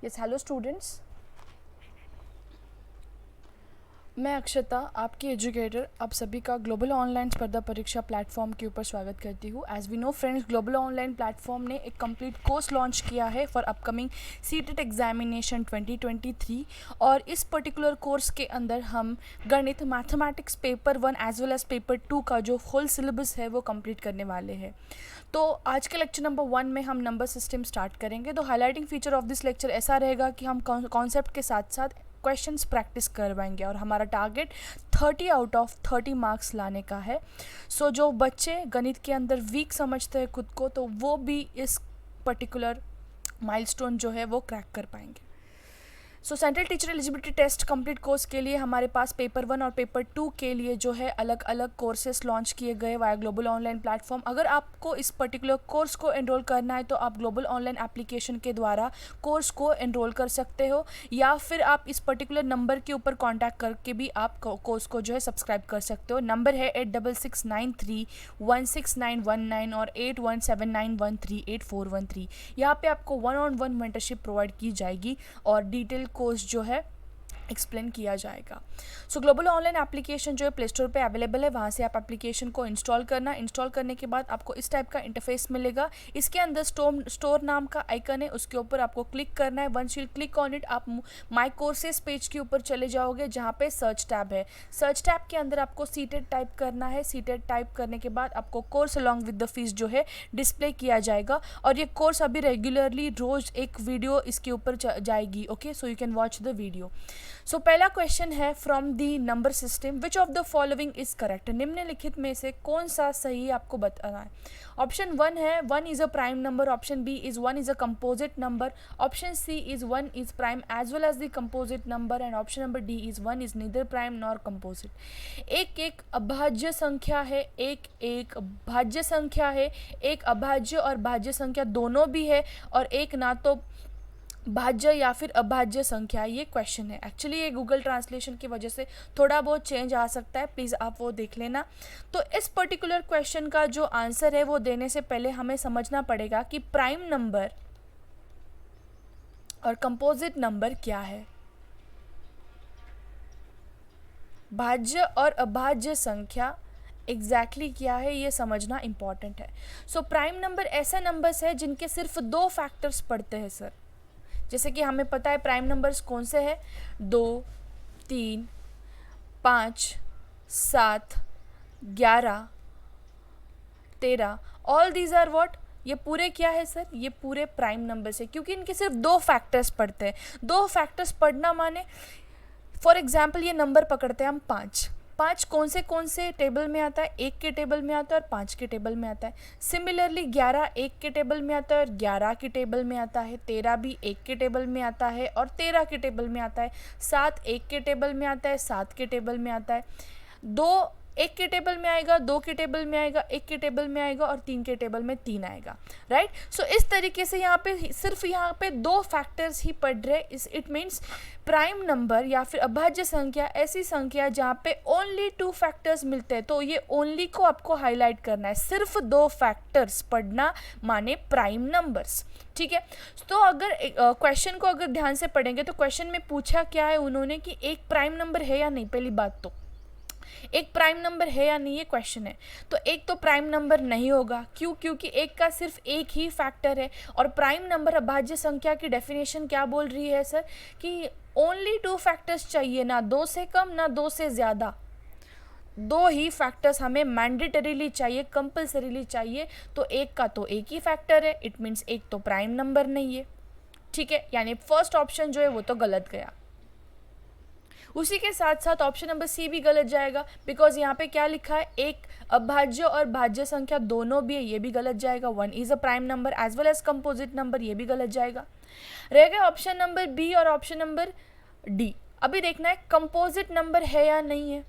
Yes hello students, मैं अक्षता आपकी educator आप सभी का ग्लोबल ऑनलाइन स्पर्धा परीक्षा प्लेटफॉर्म के ऊपर स्वागत करती हूँ। As we know friends, global online platform ने एक कंप्लीट कोर्स लॉन्च किया है फॉर अपकमिंग सीटेट एग्जामिनेशन 2023 और इस पर्टिकुलर कोर्स के अंदर हम गणित, mathematics paper 1 as well as paper 2 का जो होल सिलेबस है वो कंप्लीट करने वाले हैं। तो आज के लेक्चर नंबर 1 में हम नंबर सिस्टम स्टार्ट करेंगे। तो highlighting feature of this lecture ऐसा रहेगा कि हम कॉन्सेप्ट के साथ साथ क्वेश्चंस प्रैक्टिस करवाएंगे और हमारा टारगेट 30 आउट ऑफ 30 मार्क्स लाने का है। सो जो बच्चे गणित के अंदर वीक समझते हैं खुद को, तो वो भी इस पर्टिकुलर माइलस्टोन जो है वो क्रैक कर पाएंगे। So central teacher eligibility test complete course के लिए हमारे पास पेपर 1 और पेपर 2 के लिए जो है अलग अलग कोर्सेस लॉन्च किए गए वाया ग्लोबल ऑनलाइन प्लेटफॉर्म। अगर आपको इस पर्टिकुलर कोर्स को एनरोल करना है तो आप ग्लोबल ऑनलाइन एप्लीकेशन के द्वारा कोर्स को एनरोल कर सकते हो, या फिर आप इस पर्टिकुलर नंबर के ऊपर कॉन्टैक्ट करके भी आप कोर्स को जो है सब्सक्राइब कर सकते हो। नंबर है 8669316919 और 8179138413। यहाँ पे आपको 1-on-1 मेंटरशिप प्रोवाइड की जाएगी और डिटेल कोर्स जो है एक्सप्लेन किया जाएगा। सो ग्लोबल ऑनलाइन एप्लीकेशन जो है प्ले स्टोर पे अवेलेबल है, वहाँ से आप एप्लीकेशन को इंस्टॉल करने के बाद आपको इस टाइप का इंटरफेस मिलेगा। इसके अंदर स्टोर नाम का आइकन है, उसके ऊपर आपको क्लिक करना है। Once you click on it, आप माई कोर्सेज पेज के ऊपर चले जाओगे जहाँ पे सर्च टैब है। सर्च टैब के अंदर आपको सीटेड टाइप करना है। सीटेड टाइप करने के बाद आपको course along with the fees जो है डिस्प्ले किया जाएगा और ये कोर्स अभी रेगुलरली रोज एक वीडियो इसके ऊपर जाएगी। Okay, so you can watch the video. So पहला क्वेश्चन है from the number system, which of the following is correct. निम्नलिखित में से कौन सा सही आपको बताना है। ऑप्शन 1 है 1 is a prime number, option B is 1 is a composite number, option C is 1 is prime as well as the composite number and option number D is 1 is neither prime nor composite. एक अभाज्य संख्या है, एक भाज्य संख्या है, एक अभाज्य और भाज्य संख्या दोनों भी है और एक ना तो भाज्य या फिर अभाज्य संख्या। ये क्वेश्चन है। एक्चुअली ये गूगल ट्रांसलेशन की वजह से थोड़ा बहुत चेंज आ सकता है, प्लीज़ आप वो देख लेना। तो इस पर्टिकुलर क्वेश्चन का जो आंसर है वो देने से पहले हमें समझना पड़ेगा कि प्राइम नंबर और कंपोजिट नंबर क्या है। भाज्य और अभाज्य संख्या एग्जैक्टली क्या है ये समझना इंपॉर्टेंट है। सो प्राइम नंबर ऐसा नंबर्स है जिनके सिर्फ 2 फैक्टर्स पड़ते हैं सर। जैसे कि हमें पता है प्राइम नंबर्स कौन से हैं, 2, 3, 5, 7, 11, 13। ऑल दीज आर व्हाट, ये पूरे क्या है सर, ये पूरे प्राइम नंबर्स है क्योंकि इनके सिर्फ 2 फैक्टर्स पढ़ते हैं। 2 फैक्टर्स पढ़ना माने फॉर एग्जाम्पल ये नंबर पकड़ते हैं हम 5 कौन से टेबल में आता है, 1 के टेबल में आता है और 5 के टेबल में आता है। सिमिलरली 11 1 के टेबल में आता है और 11 के टेबल में आता है। 13 भी 1 के टेबल में आता है और 13 के टेबल में आता है। 7 1 के टेबल में आता है, 7 के टेबल में आता है। 2 1 के टेबल में आएगा, 2 के टेबल में आएगा, 1 के टेबल में आएगा और 3 के टेबल में 3 आएगा। राइट, सो इस तरीके से यहाँ पे सिर्फ यहाँ पे 2 फैक्टर्स ही पढ़ रहे। इट मीन्स प्राइम नंबर या फिर अभाज्य संख्या ऐसी संख्या जहाँ पे ओनली 2 फैक्टर्स मिलते हैं। तो ये ओनली को आपको हाईलाइट करना है, सिर्फ 2 फैक्टर्स पढ़ना माने प्राइम नंबर्स। ठीक है, तो अगर क्वेश्चन को अगर ध्यान से पढ़ेंगे तो क्वेश्चन में पूछा क्या है उन्होंने कि एक प्राइम नंबर है या नहीं। पहली बात तो एक प्राइम नंबर है या नहीं ये क्वेश्चन है। तो एक तो प्राइम नंबर नहीं होगा, क्यों, क्योंकि एक का सिर्फ एक ही फैक्टर है। और प्राइम नंबर अभाज्य संख्या की डेफिनेशन क्या बोल रही है सर कि ओनली 2 फैक्टर्स चाहिए, ना 2 से कम ना 2 से ज़्यादा। 2 ही फैक्टर्स हमें मैंडेटरीली चाहिए, कंपल्सरीली चाहिए। तो एक का तो एक ही फैक्टर है, इट मीन्स एक तो प्राइम नंबर नहीं है। ठीक है, यानी फर्स्ट ऑप्शन जो है वो तो गलत गया। उसी के साथ साथ ऑप्शन नंबर सी भी गलत जाएगा, बिकॉज यहाँ पे क्या लिखा है, एक अभाज्य और भाज्य संख्या दोनों भी है, ये भी गलत जाएगा। 1 is a prime number as well as composite number, ये भी गलत जाएगा। रह गया ऑप्शन नंबर बी और ऑप्शन नंबर डी। अभी देखना है कंपोजिट नंबर है या नहीं है।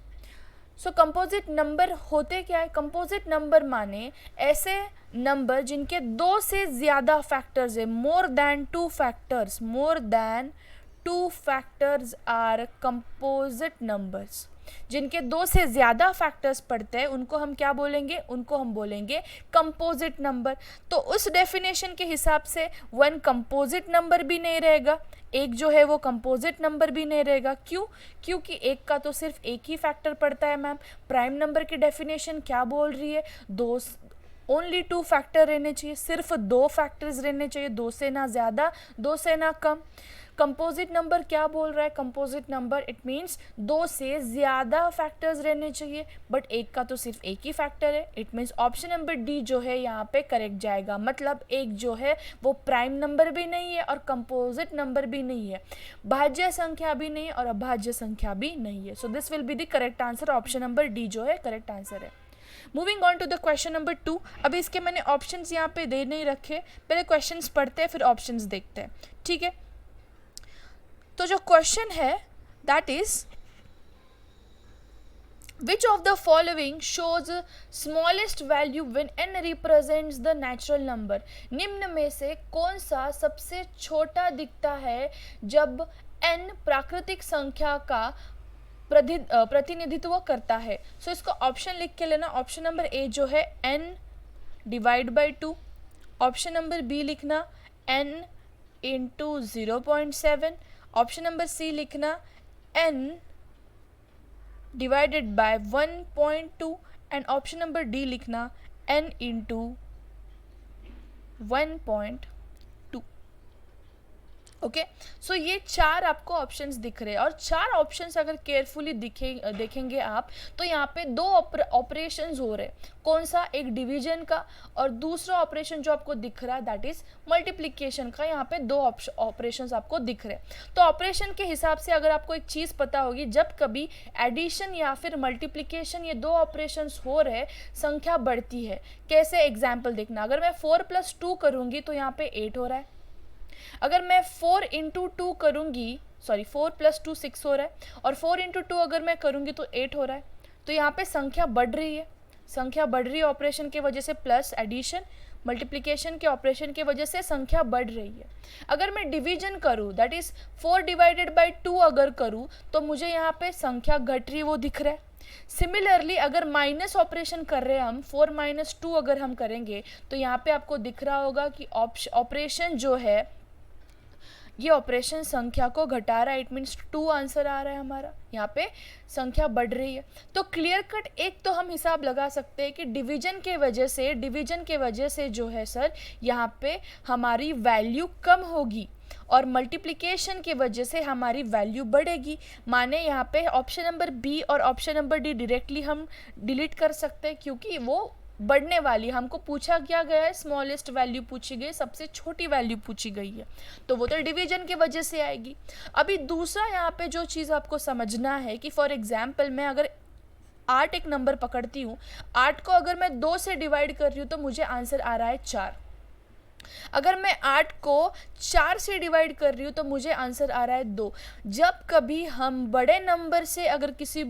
सो कंपोजिट नंबर होते क्या है, कंपोजिट नंबर माने ऐसे नंबर जिनके 2 से ज़्यादा फैक्टर्स है, more than 2 factors, more than 2 factors are composite numbers। जिनके दो से ज़्यादा फैक्टर्स पड़ते हैं उनको हम क्या बोलेंगे, उनको हम बोलेंगे कंपोजिट नंबर। तो उस डेफिनेशन के हिसाब से वन कंपोजिट नंबर भी नहीं रहेगा, एक जो है वो कंपोजिट नंबर भी नहीं रहेगा। क्यों? क्योंकि एक का तो सिर्फ एक ही फैक्टर पड़ता है मैम। प्राइम नंबर की डेफिनेशन क्या बोल रही है, दो ओनली 2 फैक्टर रहने चाहिए, सिर्फ 2 फैक्टर्स रहने चाहिए, 2 से ना ज़्यादा 2 से ना कम। कंपोजिट नंबर क्या बोल रहा है, कंपोजिट नंबर इट मीन्स 2 से ज़्यादा फैक्टर्स रहने चाहिए, बट एक का तो सिर्फ एक ही फैक्टर है। It means option number D जो है यहाँ पे करेक्ट जाएगा। मतलब एक जो है वो प्राइम नंबर भी नहीं है और कंपोजिट नंबर भी नहीं है, भाज्य संख्या भी नहीं है और अभाज्य संख्या भी नहीं है। So this will be the correct answer, option number D जो है करेक्ट आंसर है। Moving on to the question number 2। अभी इसके मैंने ऑप्शंस यहाँ पे दे नहीं रखे, पहले क्वेश्चंस पढ़ते हैं फिर ऑप्शंस देखते हैं, ठीक है। तो जो क्वेश्चन है that is which of the following shows smallest value when n represents the natural number. निम्न में से कौन सा सबसे छोटा दिखता है जब n प्राकृतिक संख्या का प्रतिनिधित्व करता है। सो इसको ऑप्शन लिख के लेना। ऑप्शन नंबर ए जो है n divide by 2, option number B लिखना n into 0.7, option number C लिखना n divided by 1.2 and option number D लिखना n इंटू 1.2। ओके, सो ये 4 आपको ऑप्शंस दिख रहे हैं और 4 ऑप्शंस अगर केयरफुली देखेंगे आप तो यहाँ पे 2 ऑपरेशंस हो रहे हैं। कौन सा? एक डिवीजन का और दूसरा ऑपरेशन जो आपको दिख रहा है दैट इज मल्टीप्लिकेशन का। यहाँ पे 2 ऑपरेशंस आपको दिख रहे हैं। तो ऑपरेशन के हिसाब से अगर आपको एक चीज़ पता होगी, जब कभी एडिशन या फिर मल्टीप्लिकेशन ये 2 ऑपरेशंस हो रहे संख्या बढ़ती है। कैसे? एग्जाम्पल देखना, अगर मैं 4 + 2 करूँगी तो यहाँ पे 8 हो रहा है। अगर मैं 4 × 2 करूँगी, 4 + 2 6 हो रहा है और 4 × 2 अगर मैं करूँगी तो 8 हो रहा है। तो यहाँ पे संख्या बढ़ रही है, संख्या बढ़ रही है ऑपरेशन के वजह से, प्लस एडिशन मल्टीप्लिकेशन के ऑपरेशन के वजह से संख्या बढ़ रही है। अगर मैं डिवीजन करूँ दैट इज़ 4 डिवाइडेड बाई 2 अगर करूँ तो मुझे यहाँ पे संख्या घट रही वो दिख रहा है। सिमिलरली अगर माइनस ऑपरेशन कर रहे हैं हम, 4 - 2 अगर हम करेंगे तो यहाँ पे आपको दिख रहा होगा कि ऑपरेशन जो है ये ऑपरेशन संख्या को घटा रहा है। इट मीन्स 2 आंसर आ रहा है हमारा, यहाँ पे संख्या बढ़ रही है। तो क्लियर कट एक तो हम हिसाब लगा सकते हैं कि डिवीजन के वजह से जो है सर यहाँ पे हमारी वैल्यू कम होगी और मल्टीप्लिकेशन की वजह से हमारी वैल्यू बढ़ेगी। माने यहाँ पे ऑप्शन नंबर बी और ऑप्शन नंबर डी डायरेक्टली हम डिलीट कर सकते हैं क्योंकि वो बढ़ने वाली, हमको पूछा क्या गया है, स्मॉलेस्ट वैल्यू पूछी गई, सबसे छोटी वैल्यू पूछी गई है, तो वो तो डिवीजन की वजह से आएगी। अभी दूसरा यहाँ पे जो चीज़ आपको समझना है कि फॉर एग्जाम्पल मैं अगर 8 एक नंबर पकड़ती हूँ, 8 को अगर मैं 2 से डिवाइड कर रही हूँ तो मुझे आंसर आ रहा है 4। अगर मैं 8 को 4 से डिवाइड कर रही हूँ तो मुझे आंसर आ रहा है 2। जब कभी हम बड़े नंबर से अगर किसी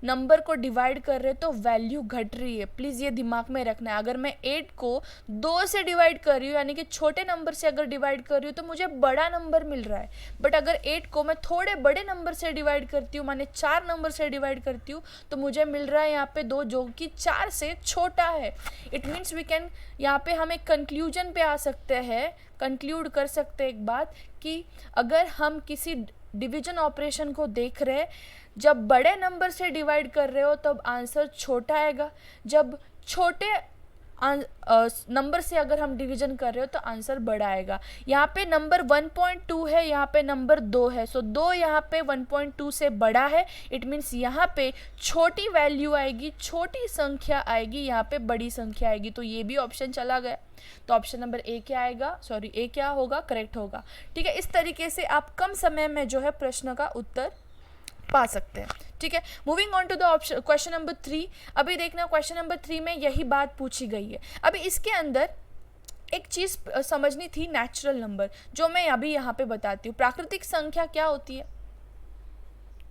नंबर को डिवाइड कर रहे हैं तो वैल्यू घट रही है, प्लीज़ ये दिमाग में रखना है। अगर मैं 8 को 2 से डिवाइड कर रही हूँ यानी कि छोटे नंबर से अगर डिवाइड कर रही हूँ तो मुझे बड़ा नंबर मिल रहा है, बट अगर 8 को मैं थोड़े बड़े नंबर से डिवाइड करती हूँ, माने 4 नंबर से डिवाइड करती हूँ, तो मुझे मिल रहा है यहाँ पे 2 जो कि 4 से छोटा है। इट मीन्स वी कैन, यहाँ पे हम एक कंक्लूजन पे आ सकते हैं, कंक्लूड कर सकते हैं एक बात कि अगर हम किसी डिवीजन ऑपरेशन को देख रहे हैं, जब बड़े नंबर से डिवाइड कर रहे हो तब आंसर छोटा आएगा, जब छोटे नंबर से अगर हम डिवीजन कर रहे हो तो आंसर बड़ा आएगा। यहाँ पे नंबर 1.2 है, यहाँ पे नंबर 2 है, सो 2 यहाँ पे 1.2 से बड़ा है। इट मीन्स यहाँ पे छोटी वैल्यू आएगी, छोटी संख्या आएगी, यहाँ पे बड़ी संख्या आएगी, तो ये भी ऑप्शन चला गया। तो ऑप्शन नंबर ए क्या आएगा, ए क्या होगा, करेक्ट होगा। ठीक है, इस तरीके से आप कम समय में जो है प्रश्न का उत्तर पा सकते हैं। ठीक है, moving on to the option question number 3। अभी देखना क्वेश्चन नंबर 3 में यही बात पूछी गई है। अभी इसके अंदर एक चीज़ समझनी थी, नेचुरल नंबर, जो मैं अभी यहाँ पे बताती हूँ। प्राकृतिक संख्या क्या होती है?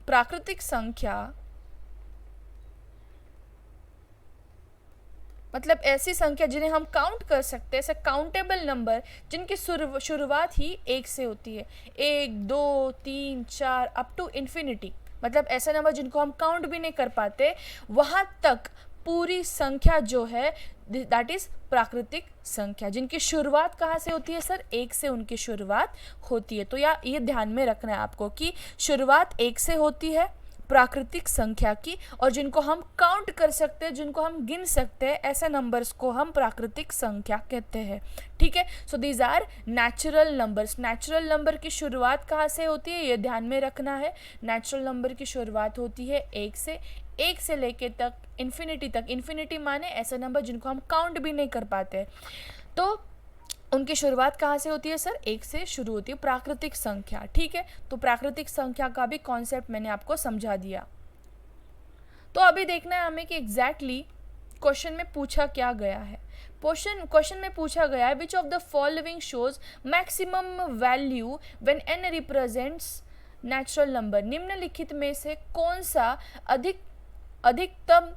प्राकृतिक संख्या मतलब ऐसी संख्या जिन्हें हम काउंट कर सकते हैं, ऐसे काउंटेबल नंबर जिनकी शुरुआत ही 1 से होती है, 1 2 3 4 अप टू इन्फिनिटी। मतलब ऐसे नंबर जिनको हम काउंट भी नहीं कर पाते, वहाँ तक पूरी संख्या जो है दैट इज़ प्राकृतिक संख्या, जिनकी शुरुआत कहाँ से होती है सर, 1 से उनकी शुरुआत होती है। तो ये ध्यान में रखना है आपको कि शुरुआत 1 से होती है प्राकृतिक संख्या की, और जिनको हम काउंट कर सकते हैं, जिनको हम गिन सकते हैं, ऐसे नंबर्स को हम प्राकृतिक संख्या कहते हैं। ठीक है, so these are natural numbers. Natural number की शुरुआत कहाँ से होती है, ये ध्यान में रखना है। नेचुरल नंबर की शुरुआत होती है 1 से लेके तक इन्फिनिटी तक। इन्फिनिटी माने ऐसे नंबर जिनको हम काउंट भी नहीं कर पाते, तो उनकी शुरुआत कहाँ से होती है सर, 1 से शुरू होती है प्राकृतिक संख्या। ठीक है, तो प्राकृतिक संख्या का भी कॉन्सेप्ट मैंने आपको समझा दिया। तो अभी देखना है हमें कि एग्जैक्टली क्वेश्चन में पूछा क्या गया है। क्वेश्चन में पूछा गया है विच of the following shows maximum value when n represents natural number. निम्नलिखित में से कौन सा अधिकतम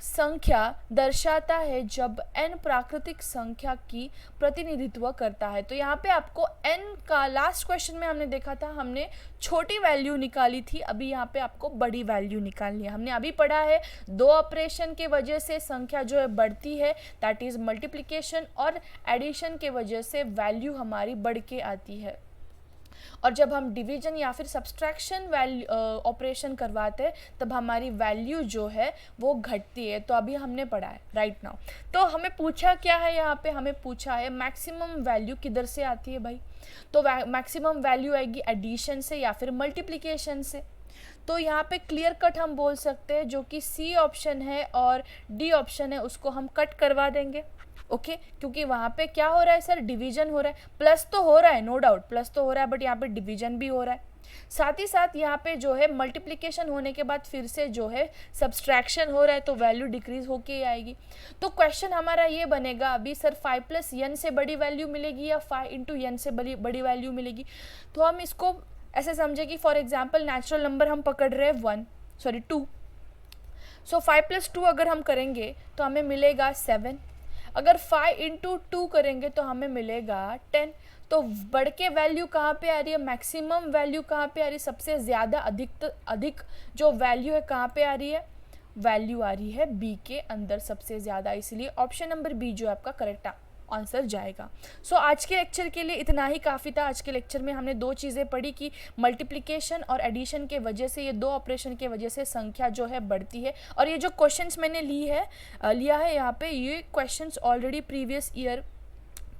संख्या दर्शाता है जब n प्राकृतिक संख्या की प्रतिनिधित्व करता है। तो यहाँ पे आपको n का लास्ट क्वेश्चन में हमने देखा था, हमने छोटी वैल्यू निकाली थी, अभी यहाँ पे आपको बड़ी वैल्यू निकालनी है। हमने अभी पढ़ा है 2 ऑपरेशन के वजह से संख्या जो है बढ़ती है, दैट इज मल्टीप्लिकेशन, और एडिशन के वजह से वैल्यू हमारी बढ़ के आती है। और जब हम डिवीजन या फिर सब्सट्रैक्शन ऑपरेशन करवाते हैं तब हमारी वैल्यू जो है वो घटती है। तो अभी हमने पढ़ा है राइट नाउ। तो हमें पूछा क्या है, यहाँ पे हमें पूछा है मैक्सिमम वैल्यू किधर से आती है भाई। तो मैक्सिमम वैल्यू आएगी एडिशन से या फिर मल्टीप्लिकेशन से। तो यहाँ पे क्लियर कट हम बोल सकते हैं, जो कि सी ऑप्शन है और डी ऑप्शन है उसको हम कट करवा देंगे। ओके, क्योंकि वहाँ पे क्या हो रहा है सर, डिवीजन हो रहा है। प्लस तो हो रहा है, नो डाउट प्लस तो हो रहा है, बट यहाँ पे डिवीजन भी हो रहा है। साथ ही साथ यहाँ पे जो है मल्टीप्लिकेशन होने के बाद फिर से जो है सब्सट्रैक्शन हो रहा है, तो वैल्यू डिक्रीज होके आएगी। तो क्वेश्चन हमारा ये बनेगा अभी सर 5 + n से बड़ी वैल्यू मिलेगी या 5 × n से बड़ी वैल्यू मिलेगी। तो हम इसको ऐसे समझे कि फॉर एग्जाम्पल नेचुरल नंबर हम पकड़ रहे हैं 2, सो 5 + 2 अगर हम करेंगे तो हमें मिलेगा 7। अगर 5 × 2 करेंगे तो हमें मिलेगा 10। तो बढ़ के वैल्यू कहाँ पे आ रही है, मैक्सिमम वैल्यू कहाँ पे आ रही है, सबसे ज़्यादा अधिक जो वैल्यू है कहाँ पे आ रही है, वैल्यू आ रही है बी के अंदर सबसे ज़्यादा। इसलिए ऑप्शन नंबर बी जो है आपका करेक्ट आंसर जाएगा। सो आज के लेक्चर के लिए इतना ही काफ़ी था। आज के लेक्चर में हमने 2 चीज़ें पढ़ी कि मल्टीप्लिकेशन और एडिशन के वजह से, ये 2 ऑपरेशन के वजह से संख्या जो है बढ़ती है। और ये जो क्वेश्चंस मैंने लिया है यहाँ पे, ये questions already previous year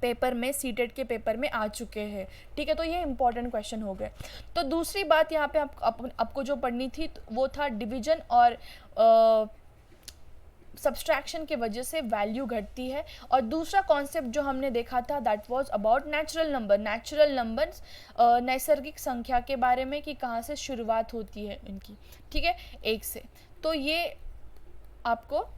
paper में, सीटेट के पेपर में आ चुके हैं। ठीक है, तो ये इंपॉर्टेंट क्वेश्चन हो गए। तो दूसरी बात यहाँ पे आपको जो पढ़नी थी वो था डिवीजन और सब्सट्रैक्शन के वजह से वैल्यू घटती है। और दूसरा कॉन्सेप्ट जो हमने देखा था that was about natural numbers, नैसर्गिक संख्या के बारे में, कि कहाँ से शुरुआत होती है इनकी। ठीक है, 1 से। तो ये आपको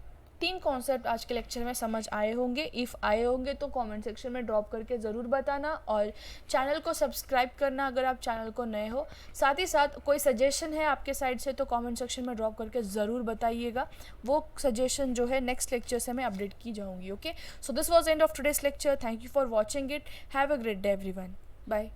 3 कॉन्सेप्ट आज के लेक्चर में समझ आए होंगे। इफ़ आए होंगे तो कमेंट सेक्शन में ड्रॉप करके ज़रूर बताना, और चैनल को सब्सक्राइब करना अगर आप चैनल को नए हो। साथ ही साथ कोई सजेशन है आपके साइड से तो कमेंट सेक्शन में ड्रॉप करके ज़रूर बताइएगा। वो सजेशन जो है नेक्स्ट लेक्चर से मैं अपडेट की जाऊँगी। Okay, so this was end of today's lecture. Thank you for watching it. Have a great day everyone. Bye.